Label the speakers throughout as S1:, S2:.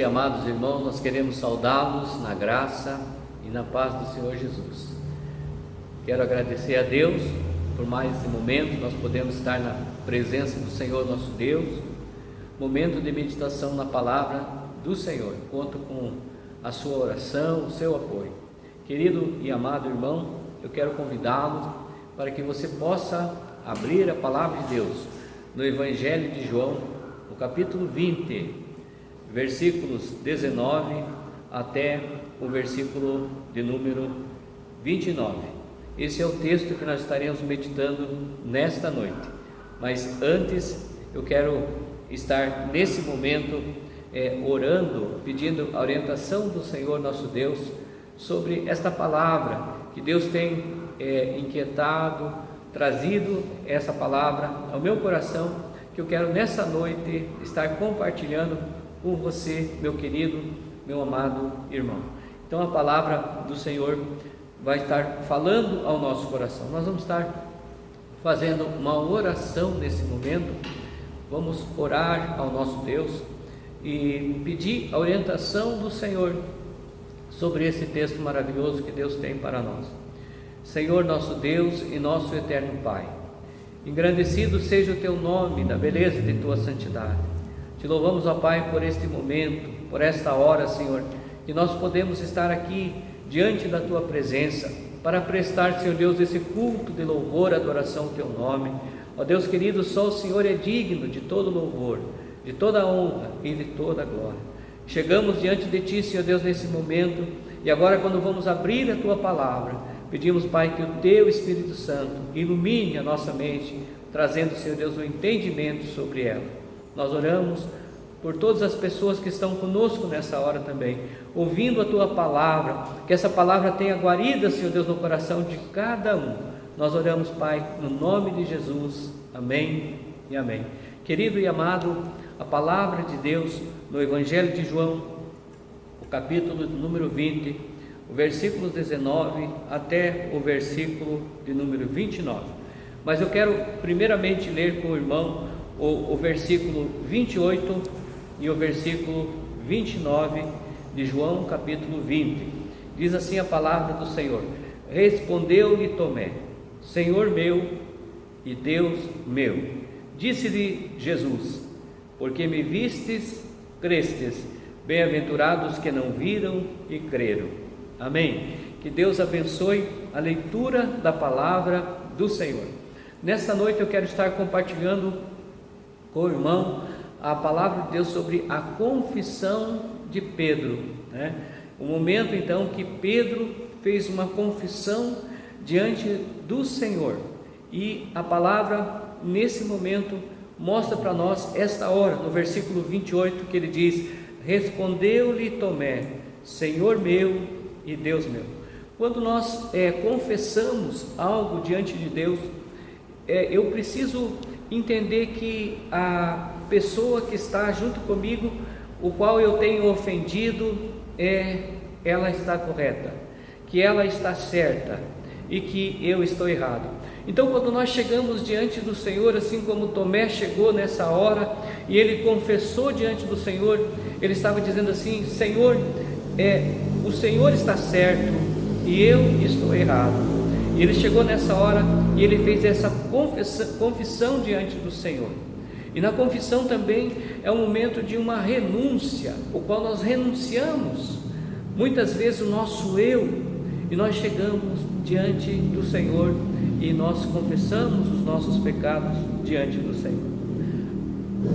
S1: amados irmãos, nós queremos saudá-los na graça e na paz do Senhor Jesus. Quero agradecer a Deus por mais esse momento, nós podemos estar na presença do Senhor nosso Deus, momento de meditação na palavra do Senhor. Conto com a sua oração, o seu apoio. Querido e amado irmão, eu quero convidá-lo para que você possa abrir a palavra de Deus no Evangelho de João, no capítulo 20, versículos 19 até o versículo de número 29. Esse é o texto que nós estaremos meditando nesta noite. Mas antes, eu quero estar nesse momento orando, pedindo a orientação do Senhor nosso Deus sobre esta palavra que Deus tem inquietado, trazido essa palavra ao meu coração, que eu quero nessa noite estar compartilhando com você, meu querido, meu amado irmão. Então a palavra do Senhor vai estar falando ao nosso coração. Nós vamos estar fazendo uma oração nesse momento. Vamos orar ao nosso Deus e pedir a orientação do Senhor sobre esse texto maravilhoso que Deus tem para nós. Senhor nosso Deus e nosso eterno Pai, engrandecido seja o teu nome na beleza de tua santidade. Te louvamos, ó Pai, por este momento, por esta hora, Senhor, que nós podemos estar aqui diante da tua presença para prestar, Senhor Deus, esse culto de louvor, adoração ao teu nome. Ó Deus querido, só o Senhor é digno de todo louvor, de toda honra e de toda glória. Chegamos diante de ti, Senhor Deus, nesse momento, e agora quando vamos abrir a tua palavra, pedimos, Pai, que o teu Espírito Santo ilumine a nossa mente, trazendo, Senhor Deus, o entendimento sobre ela. Nós oramos por todas as pessoas que estão conosco nessa hora também, ouvindo a tua palavra, que essa palavra tenha guarida, Senhor Deus, no coração de cada um. Nós oramos, Pai, no nome de Jesus, amém e amém. Querido e amado, a palavra de Deus no Evangelho de João, o capítulo número 20, o versículo 19 até o versículo de número 29. Mas eu quero primeiramente ler com o irmão o versículo 28 e o versículo 29 de João capítulo 20. Diz assim a palavra do Senhor: Respondeu-lhe Tomé: Senhor meu e Deus meu. Disse-lhe Jesus: Porque me vistes, crestes. Bem-aventurados que não viram e creram. Amém. Que Deus abençoe a leitura da palavra do Senhor. Nessa noite eu quero estar compartilhando com o irmão a palavra de Deus sobre a confissão de Pedro, né? O momento então que Pedro fez uma confissão diante do Senhor, e a palavra nesse momento mostra para nós esta hora, no versículo 28, que ele diz: Respondeu-lhe Tomé: Senhor meu e Deus meu. Quando nós confessamos algo diante de Deus, eu preciso entender que a pessoa que está junto comigo, o qual eu tenho ofendido, ela está correta, que ela está certa e que eu estou errado. Então, quando nós chegamos diante do Senhor, assim como Tomé chegou nessa hora e ele confessou diante do Senhor, ele estava dizendo assim: Senhor, o Senhor está certo e eu estou errado. E ele chegou nessa hora e ele fez essa confissão diante do Senhor. E na confissão também é um momento de uma renúncia, o qual nós renunciamos muitas vezes o nosso eu, e nós chegamos diante do Senhor e nós confessamos os nossos pecados diante do Senhor.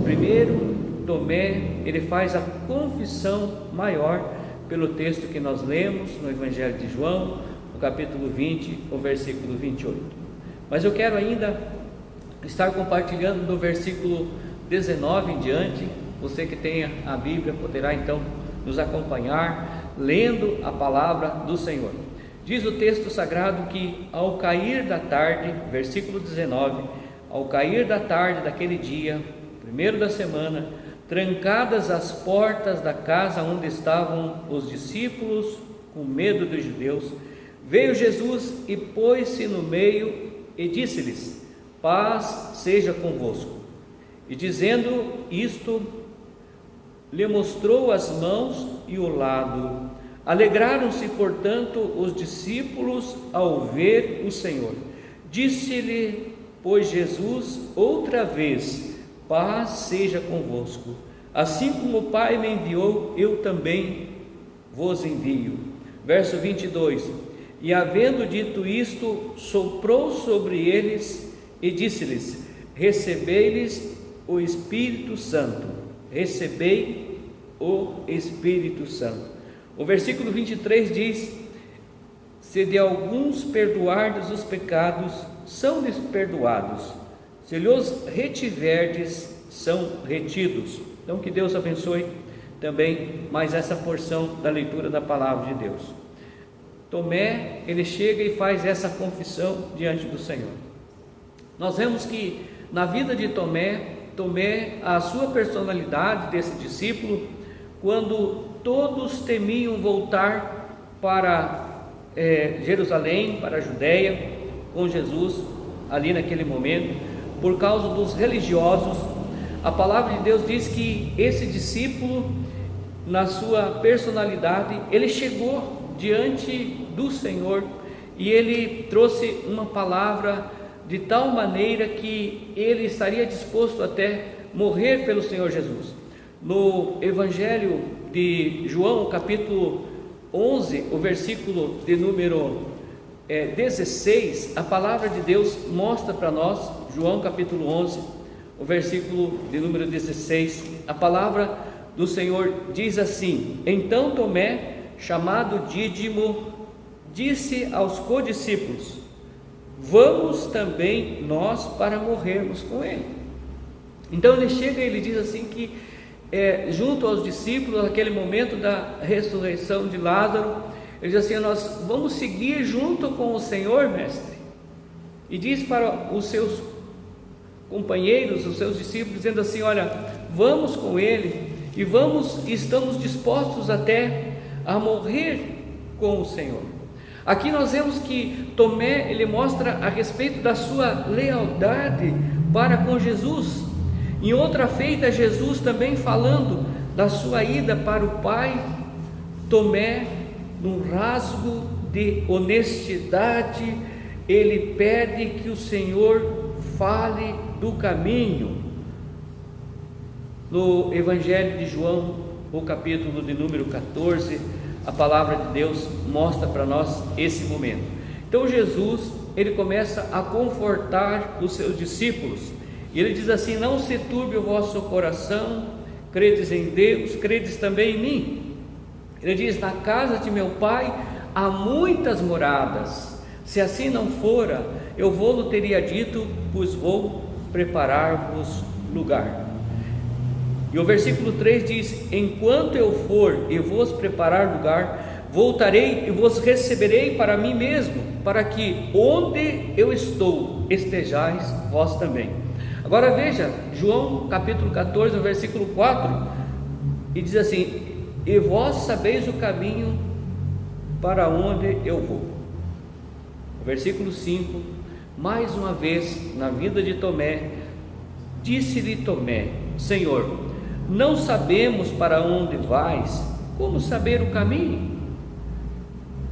S1: Primeiro, Tomé, ele faz a confissão maior pelo texto que nós lemos no Evangelho de João, no capítulo 20, o versículo 28. Mas eu quero ainda estar compartilhando do versículo 19 em diante. Você que tenha a Bíblia poderá então nos acompanhar lendo a palavra do Senhor. Diz o texto sagrado que ao cair da tarde, versículo 19, ao cair da tarde daquele dia, primeiro da semana, trancadas as portas da casa onde estavam os discípulos, com medo dos judeus, veio Jesus e pôs-se no meio e disse-lhes: Paz seja convosco. E dizendo isto, lhe mostrou as mãos e o lado. Alegraram-se, portanto, os discípulos ao ver o Senhor. Disse-lhe, pois, Jesus outra vez: paz seja convosco. Assim como o Pai me enviou, eu também vos envio. Verso 22. E havendo dito isto, soprou sobre eles e disse-lhes: recebei-lhes o Espírito Santo. Recebei o Espírito Santo. O versículo 23 diz: se de alguns perdoardes os pecados, são-lhes perdoados. Se lhes retiverdes, são retidos. Então que Deus abençoe também mais essa porção da leitura da palavra de Deus. Tomé, ele chega e faz essa confissão diante do Senhor. Nós vemos que na vida de Tomé, a sua personalidade desse discípulo, quando todos temiam voltar para Jerusalém, para a Judéia, com Jesus, ali naquele momento, por causa dos religiosos, a palavra de Deus diz que esse discípulo, na sua personalidade, ele chegou diante do Senhor e ele trouxe uma palavra de tal maneira que ele estaria disposto até morrer pelo Senhor Jesus. No Evangelho de João, capítulo 11, o versículo de número 16, a palavra de Deus mostra para nós, João capítulo 11, o versículo de número 16, a palavra do Senhor diz assim: então Tomé, chamado Dídimo, disse aos codiscípulos: vamos também nós para morrermos com ele. Então ele chega e ele diz assim que junto aos discípulos, naquele momento da ressurreição de Lázaro, ele diz assim: nós vamos seguir junto com o Senhor, mestre. E diz para os seus companheiros, os seus discípulos, dizendo assim: olha, vamos com ele e estamos dispostos até a morrer com o Senhor. Aqui nós vemos que Tomé, ele mostra a respeito da sua lealdade para com Jesus. Em outra feita, Jesus também falando da sua ida para o Pai, Tomé, num rasgo de honestidade, ele pede que o Senhor fale do caminho. No Evangelho de João, o capítulo de número 14, a palavra de Deus mostra para nós esse momento. Então Jesus, ele começa a confortar os seus discípulos, e ele diz assim: não se turbe o vosso coração, credes em Deus, credes também em mim. Ele diz: na casa de meu Pai há muitas moradas, se assim não fora, eu vou-lo teria dito, pois vou preparar-vos lugar. E o versículo 3 diz: enquanto eu for e vos preparar lugar, voltarei e vos receberei para mim mesmo, para que onde eu estou, estejais vós também. Agora veja, João capítulo 14, versículo 4, e diz assim: e vós sabeis o caminho para onde eu vou. O versículo 5, mais uma vez, na vida de Tomé, disse-lhe Tomé: Senhor, não sabemos para onde vais, como saber o caminho?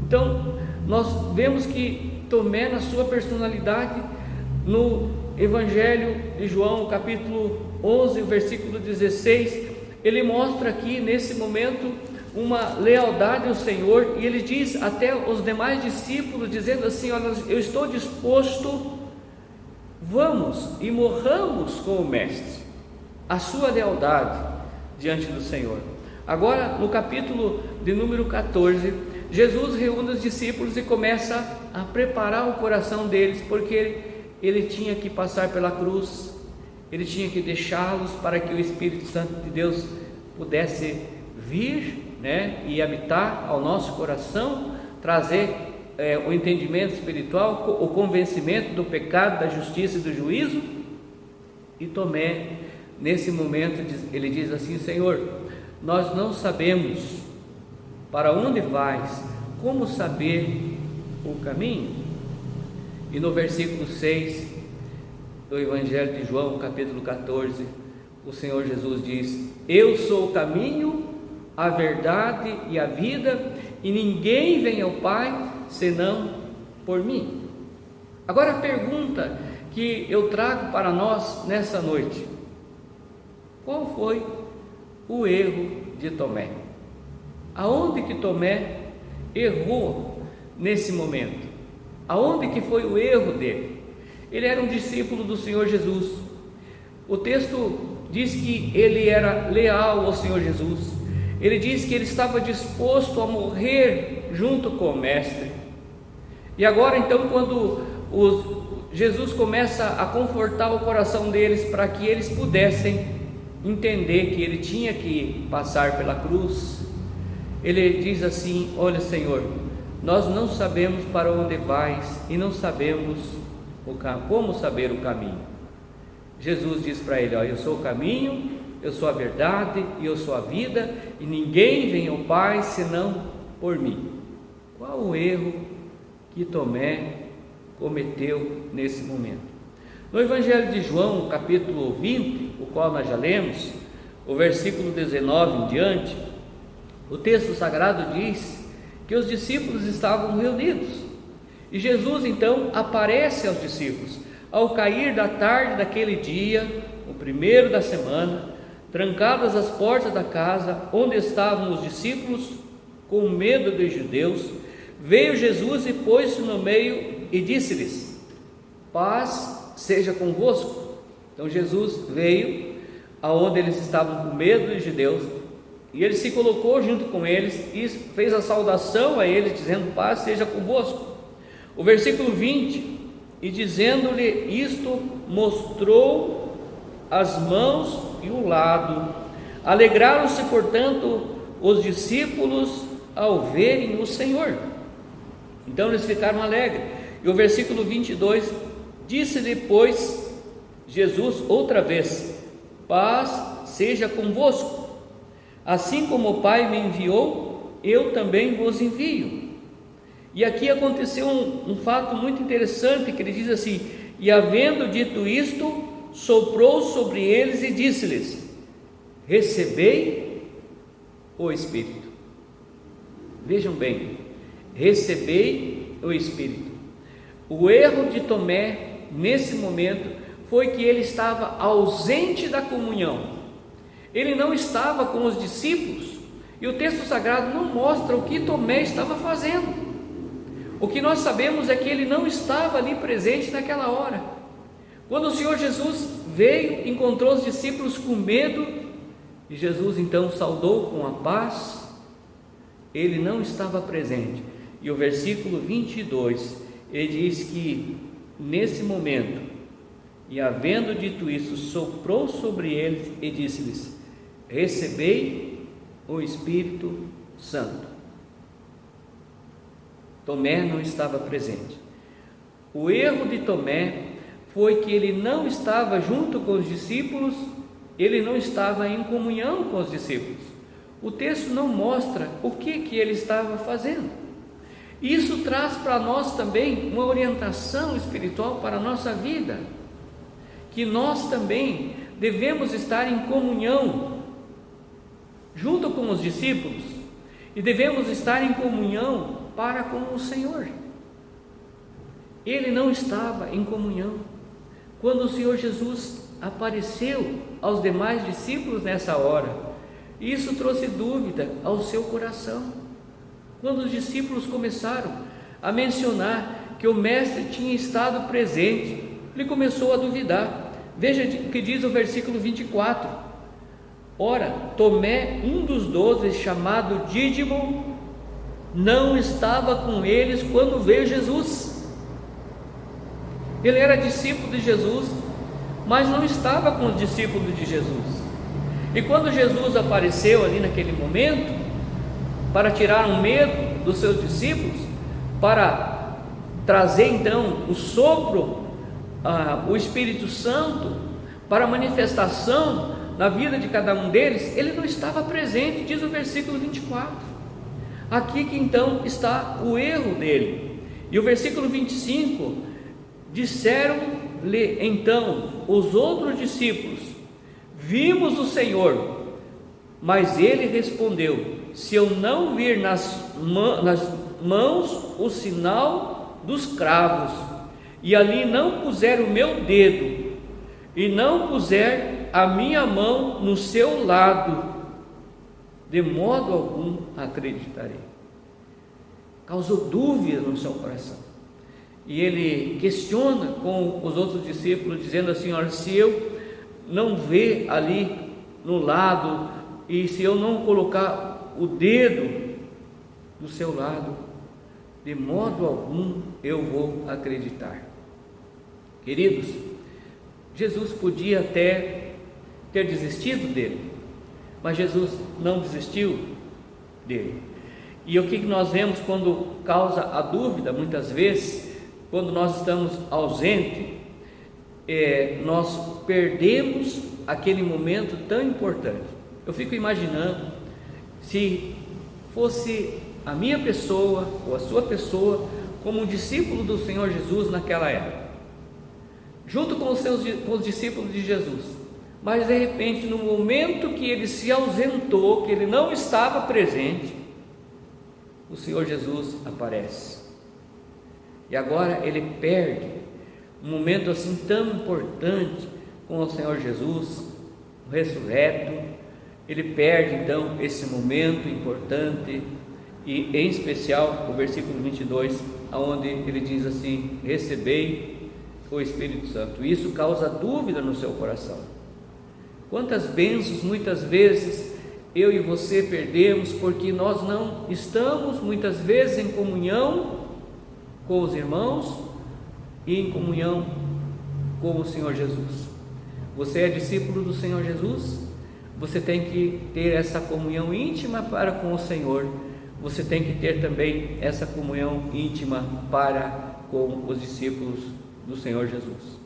S1: Então, nós vemos que Tomé, na sua personalidade, no Evangelho de João, capítulo 11, versículo 16, ele mostra aqui, nesse momento, uma lealdade ao Senhor, e ele diz até aos demais discípulos, dizendo assim: olha, eu estou disposto, vamos e morramos com o Mestre. A sua lealdade diante do Senhor. Agora, no capítulo de número 14, Jesus reúne os discípulos e começa a preparar o coração deles, porque ele tinha que passar pela cruz, ele tinha que deixá-los para que o Espírito Santo de Deus pudesse vir, e habitar ao nosso coração, trazer o entendimento espiritual, o convencimento do pecado, da justiça e do juízo. E Tomé, nesse momento, ele diz assim: Senhor, nós não sabemos para onde vais, como saber o caminho? E no versículo 6 do Evangelho de João, capítulo 14, o Senhor Jesus diz: eu sou o caminho, a verdade e a vida, e ninguém vem ao Pai senão por mim. Agora a pergunta que eu trago para nós nessa noite: qual foi o erro de Tomé? Aonde que Tomé errou nesse momento? Aonde que foi o erro dele? Ele era um discípulo do Senhor Jesus. O texto diz que ele era leal ao Senhor Jesus. Ele diz que ele estava disposto a morrer junto com o Mestre. E agora então, quando Jesus começa a confortar o coração deles para que eles pudessem entender que ele tinha que passar pela cruz, ele diz assim: olha, Senhor, nós não sabemos para onde vais e não sabemos como saber o caminho. Jesus diz para ele: olha, eu sou o caminho, eu sou a verdade e eu sou a vida, e ninguém vem ao Pai senão por mim. Qual o erro que Tomé cometeu nesse momento? No Evangelho de João, capítulo 20, o qual nós já lemos, o versículo 19 em diante, o texto sagrado diz que os discípulos estavam reunidos, e Jesus então aparece aos discípulos ao cair da tarde daquele dia, o primeiro da semana, trancadas as portas da casa onde estavam os discípulos, com medo dos judeus. Veio Jesus e pôs-se no meio e disse-lhes: paz seja convosco. Então Jesus veio aonde eles estavam com medo dos judeus, e ele se colocou junto com eles e fez a saudação a eles, dizendo: paz seja convosco. O versículo 20: e dizendo-lhe isto, mostrou as mãos e o lado. Alegraram-se, portanto, os discípulos ao verem o Senhor. Então eles ficaram alegres. E o versículo 22: disse-lhe, pois, Jesus outra vez: paz seja convosco. Assim como o Pai me enviou, eu também vos envio. E aqui aconteceu um fato muito interessante, que ele diz assim: e havendo dito isto, soprou sobre eles e disse-lhes: recebei o Espírito. Vejam bem, recebei o Espírito. O erro de Tomé nesse momento foi que ele estava ausente da comunhão. Ele não estava com os discípulos, e o texto sagrado não mostra o que Tomé estava fazendo. O que nós sabemos é que ele não estava ali presente naquela hora. Quando o Senhor Jesus veio, encontrou os discípulos com medo, e Jesus então saudou com a paz, ele não estava presente. E o versículo 22, ele diz que nesse momento, e havendo dito isso, soprou sobre eles e disse-lhes: recebei o Espírito Santo. Tomé não estava presente. O erro de Tomé foi que ele não estava junto com os discípulos, ele não estava em comunhão com os discípulos. O texto não mostra o que ele estava fazendo. Isso traz para nós também uma orientação espiritual para a nossa vida, que nós também devemos estar em comunhão junto com os discípulos, e devemos estar em comunhão para com o Senhor. Ele não estava em comunhão. Quando o Senhor Jesus apareceu aos demais discípulos nessa hora, isso trouxe dúvida ao seu coração. Quando os discípulos começaram a mencionar que o Mestre tinha estado presente, ele começou a duvidar. Veja o que diz o versículo 24: ora, Tomé, um dos 12, chamado Dídimo, não estava com eles quando veio Jesus. Ele era discípulo de Jesus, mas não estava com os discípulos de Jesus. E quando Jesus apareceu ali naquele momento, para tirar um medo dos seus discípulos, para trazer então o sopro, o Espírito Santo, para manifestação na vida de cada um deles, ele não estava presente, diz o versículo 24. Aqui que então está o erro dele. E o versículo 25: disseram-lhe então os outros discípulos: vimos o Senhor. Mas ele respondeu: se eu não vir nas mãos o sinal dos cravos, e ali não puser o meu dedo, e não puser a minha mão no seu lado, de modo algum acreditarei. Causou dúvida no seu coração, e ele questiona com os outros discípulos, dizendo assim: olha, se eu não ver ali no lado, e se eu não colocar o dedo do seu lado, de modo algum eu vou acreditar. Queridos, Jesus podia até ter desistido dele, mas Jesus não desistiu dele. E o que nós vemos quando causa a dúvida, muitas vezes, quando nós estamos ausentes, nós perdemos aquele momento tão importante. Eu fico imaginando se fosse a minha pessoa ou a sua pessoa como um discípulo do Senhor Jesus naquela época, junto com os discípulos de Jesus, mas de repente, no momento que ele se ausentou, que ele não estava presente, o Senhor Jesus aparece, e agora ele perde um momento assim tão importante com o Senhor Jesus, o ressurreto. Ele perde então esse momento importante, e em especial o versículo 22, onde ele diz assim: recebei o Espírito Santo. Isso causa dúvida no seu coração. Quantas bênçãos muitas vezes eu e você perdemos porque nós não estamos muitas vezes em comunhão com os irmãos e em comunhão com o Senhor Jesus. Você é discípulo do Senhor Jesus? Você tem que ter essa comunhão íntima para com o Senhor. Você tem que ter também essa comunhão íntima para com os discípulos do Senhor Jesus.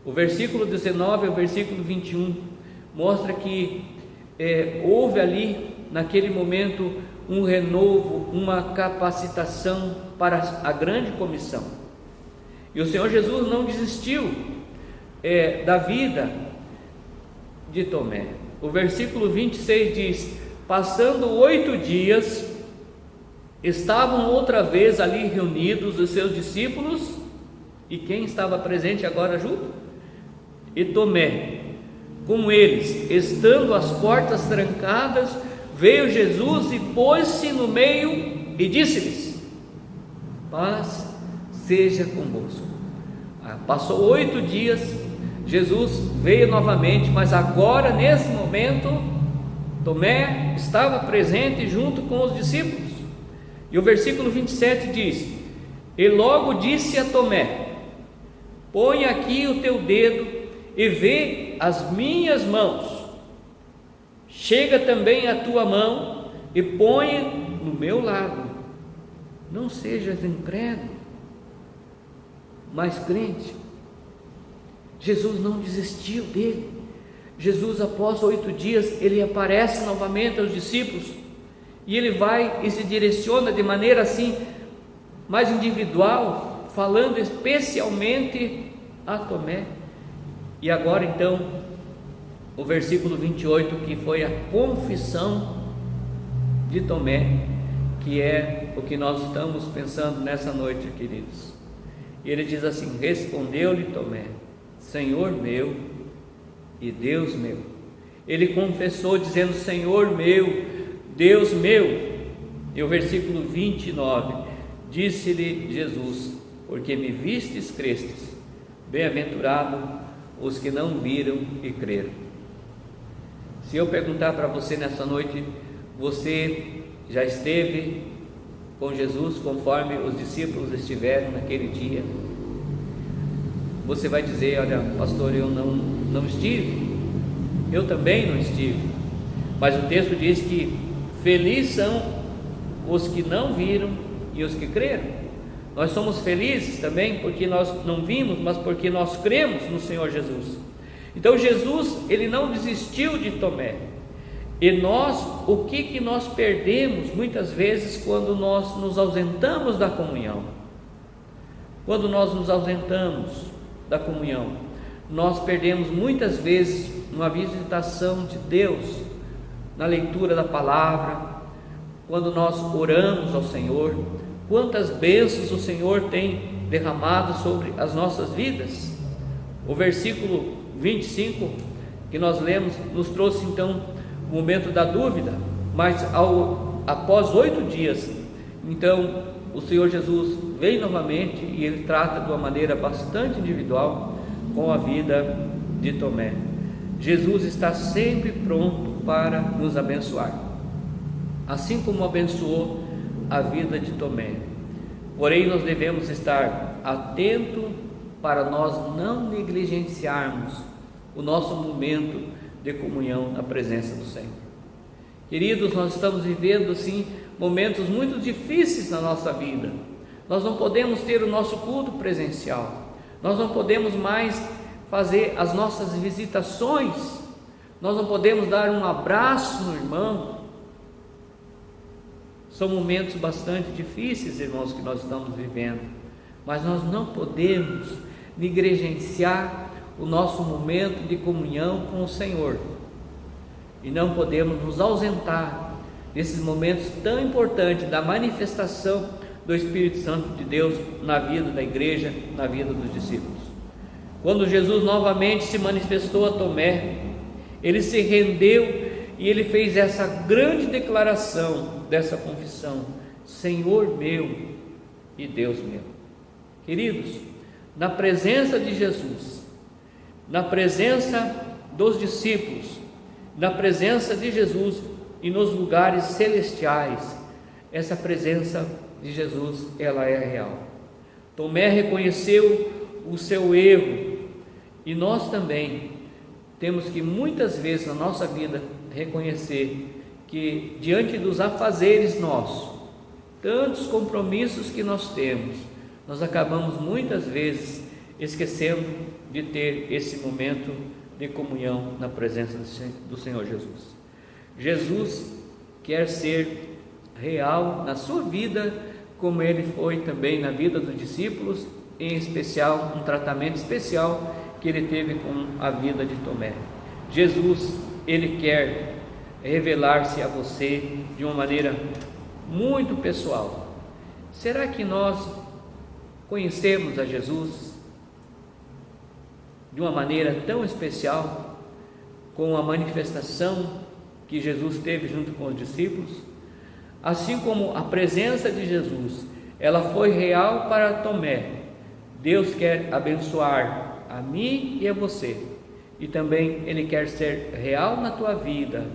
S1: O versículo 19 ao versículo 21 mostra que houve ali, naquele momento, um renovo, uma capacitação para a grande comissão. E o Senhor Jesus não desistiu da vida de Tomé. O versículo 26 diz: passando 8 dias, estavam outra vez ali reunidos os seus discípulos, e quem estava presente agora junto? E Tomé, com eles. Estando as portas trancadas, veio Jesus e pôs-se no meio e disse-lhes: paz seja convosco. Passou 8 dias, Jesus veio novamente, mas agora, nesse momento, Tomé estava presente junto com os discípulos. E o versículo 27 diz: e logo disse a Tomé: põe aqui o teu dedo e vê as minhas mãos, chega também a tua mão e põe no meu lado, não sejas incrédulo, mas crente. Jesus não desistiu dele. Jesus, após 8 dias, ele aparece novamente aos discípulos, e ele vai e se direciona de maneira assim, mais individual, falando especialmente a Tomé. E agora então, o versículo 28, que foi a confissão de Tomé, que é o que nós estamos pensando nessa noite, queridos. E ele diz assim: respondeu-lhe Tomé: Senhor meu e Deus meu. Ele confessou dizendo: Senhor meu, Deus meu. E o versículo 29, disse-lhe Jesus: porque me vistes, crestes. Bem-aventurado os que não viram e creram. Se eu perguntar para você nessa noite, você já esteve com Jesus conforme os discípulos estiveram naquele dia? Você vai dizer: olha, pastor, eu não estive. Eu também não estive. Mas o texto diz que felizes são os que não viram e os que creram. Nós somos felizes também porque nós não vimos, mas porque nós cremos no Senhor Jesus. Então Jesus, ele não desistiu de Tomé. E nós, o que nós perdemos muitas vezes quando nós nos ausentamos da comunhão? Quando nós nos ausentamos da comunhão, nós perdemos muitas vezes uma visitação de Deus na leitura da palavra, quando nós oramos ao Senhor, quantas bênçãos o Senhor tem derramado sobre as nossas vidas. O versículo 25 que nós lemos nos trouxe então o momento da dúvida, mas após 8 dias, então o Senhor Jesus vem novamente e ele trata de uma maneira bastante individual com a vida de Tomé. Jesus está sempre pronto para nos abençoar, assim como abençoou a vida de Tomé. Porém, nós devemos estar atentos para nós não negligenciarmos o nosso momento de comunhão na presença do Senhor. Queridos, nós estamos vivendo sim momentos muito difíceis na nossa vida. Nós não podemos ter o nosso culto presencial, nós não podemos mais fazer as nossas visitações, nós não podemos dar um abraço no irmão. São momentos bastante difíceis, irmãos, que nós estamos vivendo, mas nós não podemos negligenciar o nosso momento de comunhão com o Senhor, e não podemos nos ausentar desses momentos tão importantes da manifestação do Espírito Santo de Deus na vida da igreja, na vida dos discípulos. Quando Jesus novamente se manifestou a Tomé, ele se rendeu e ele fez essa grande declaração, dessa confissão: Senhor meu e Deus meu. Queridos, na presença de Jesus, na presença dos discípulos, na presença de Jesus e nos lugares celestiais, essa presença de Jesus, ela é real. Tomé reconheceu o seu erro, e nós também temos que muitas vezes na nossa vida reconhecer que diante dos afazeres nossos, tantos compromissos que nós temos, nós acabamos muitas vezes esquecendo de ter esse momento de comunhão na presença do Senhor Jesus. Jesus quer ser real na sua vida, como ele foi também na vida dos discípulos, em especial, um tratamento especial que ele teve com a vida de Tomé. Jesus, ele quer revelar-se a você de uma maneira muito pessoal. Será que nós conhecemos a Jesus de uma maneira tão especial, com a manifestação que Jesus teve junto com os discípulos? Assim como a presença de Jesus, ela foi real para Tomé, Deus quer abençoar a mim e a você, e também ele quer ser real na tua vida,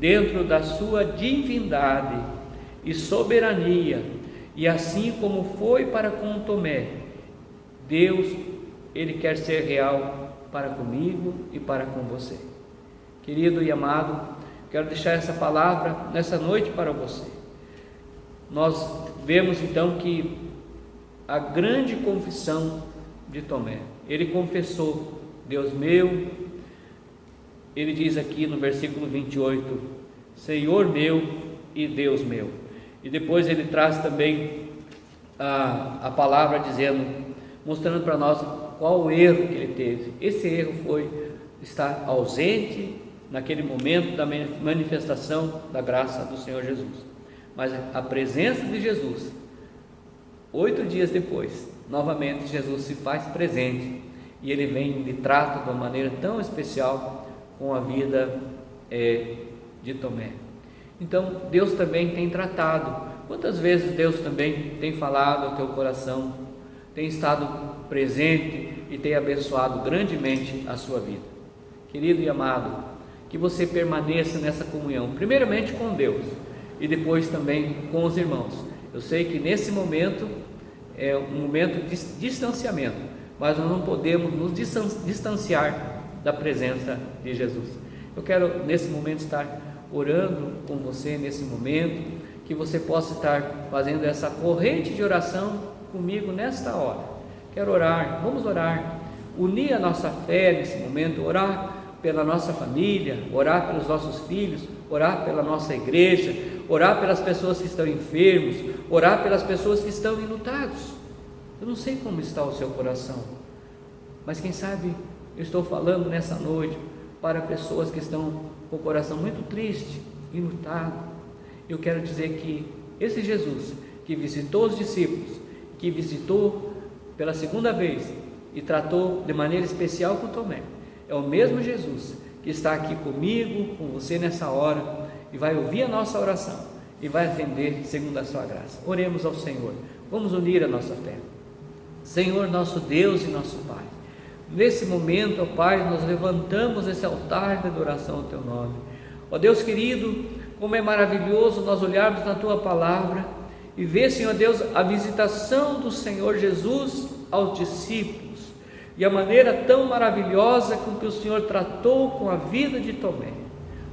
S1: dentro da sua divindade e soberania, e assim como foi para com Tomé, Deus, ele quer ser real para comigo e para com você. Querido e amado, quero deixar essa palavra nessa noite para você. Nós vemos então que a grande confissão de Tomé, ele confessou: Deus meu, ele diz aqui no versículo 28, Senhor meu e Deus meu. E depois ele traz também a palavra dizendo, mostrando para nós qual o erro que ele teve. Esse erro foi estar ausente naquele momento da manifestação da graça do Senhor Jesus. Mas a presença de Jesus, 8 dias depois, novamente Jesus se faz presente, e ele vem e trata de uma maneira tão especial com a vida de Tomé. Então Deus também tem tratado. Quantas vezes Deus também tem falado ao teu coração, tem estado presente e tem abençoado grandemente a sua vida. Querido e amado, que você permaneça nessa comunhão, primeiramente com Deus e depois também com os irmãos. Eu sei que nesse momento é um momento de distanciamento, mas nós não podemos nos distanciar da presença de Jesus. Eu quero nesse momento estar orando com você nesse momento, que você possa estar fazendo essa corrente de oração comigo nesta hora. Quero orar, vamos orar, unir a nossa fé nesse momento, orar pela nossa família, orar pelos nossos filhos, orar pela nossa igreja, orar pelas pessoas que estão enfermos, orar pelas pessoas que estão enlutados. Eu não sei como está o seu coração, mas quem sabe eu estou falando nessa noite para pessoas que estão com o coração muito triste, enlutado. Eu quero dizer que esse Jesus que visitou os discípulos, que visitou pela segunda vez e tratou de maneira especial com Tomé, é o mesmo Jesus que está aqui comigo, com você nessa hora, e vai ouvir a nossa oração e vai atender segundo a sua graça. Oremos ao Senhor, vamos unir a nossa fé. Senhor, nosso Deus e nosso Pai, nesse momento, ó Pai, nós levantamos esse altar de adoração ao Teu nome. Ó Deus querido, como é maravilhoso nós olharmos na Tua palavra e ver, Senhor Deus, a visitação do Senhor Jesus aos discípulos e a maneira tão maravilhosa com que o Senhor tratou com a vida de Tomé.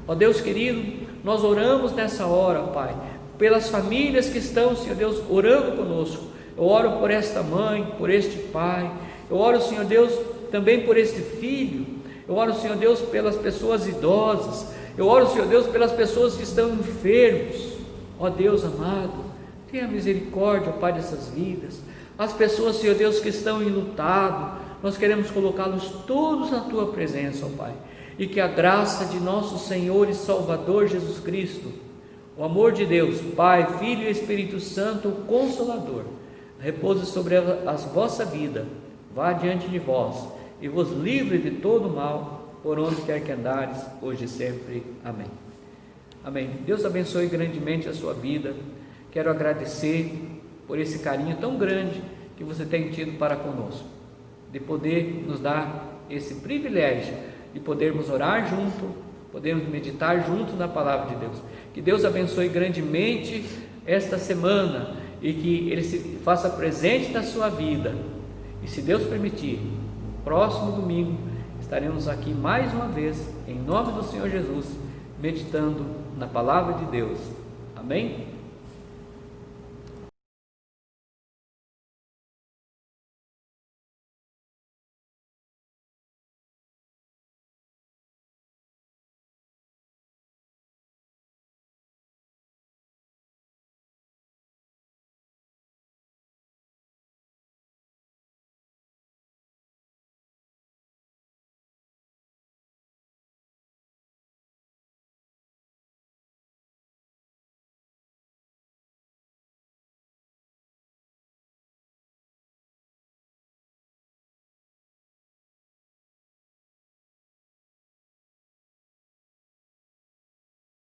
S1: Ó Deus querido, nós oramos nessa hora, Pai, pelas famílias que estão, Senhor Deus, orando conosco. Eu oro por esta mãe, por este pai. Eu oro, Senhor Deus, também por este filho. Eu oro, Senhor Deus, pelas pessoas idosas. Eu oro, Senhor Deus, pelas pessoas que estão enfermos. Ó Deus amado, tenha misericórdia, Pai, dessas vidas. As pessoas, Senhor Deus, que estão enlutadas, nós queremos colocá-los todos na Tua presença, ó Pai. E que a graça de nosso Senhor e Salvador Jesus Cristo, o amor de Deus, Pai, Filho e Espírito Santo, o Consolador, repouse sobre a vossa vida, vá diante de vós e vos livre de todo mal, por onde quer que andares, hoje e sempre. Amém. Amém. Deus abençoe grandemente a sua vida. Quero agradecer por esse carinho tão grande que você tem tido para conosco, de poder nos dar esse privilégio de podermos orar junto, podermos meditar junto na palavra de Deus. Que Deus abençoe grandemente esta semana e que Ele se faça presente na sua vida. E se Deus permitir, próximo domingo estaremos aqui mais uma vez, em nome do Senhor Jesus, meditando na palavra de Deus. Amém?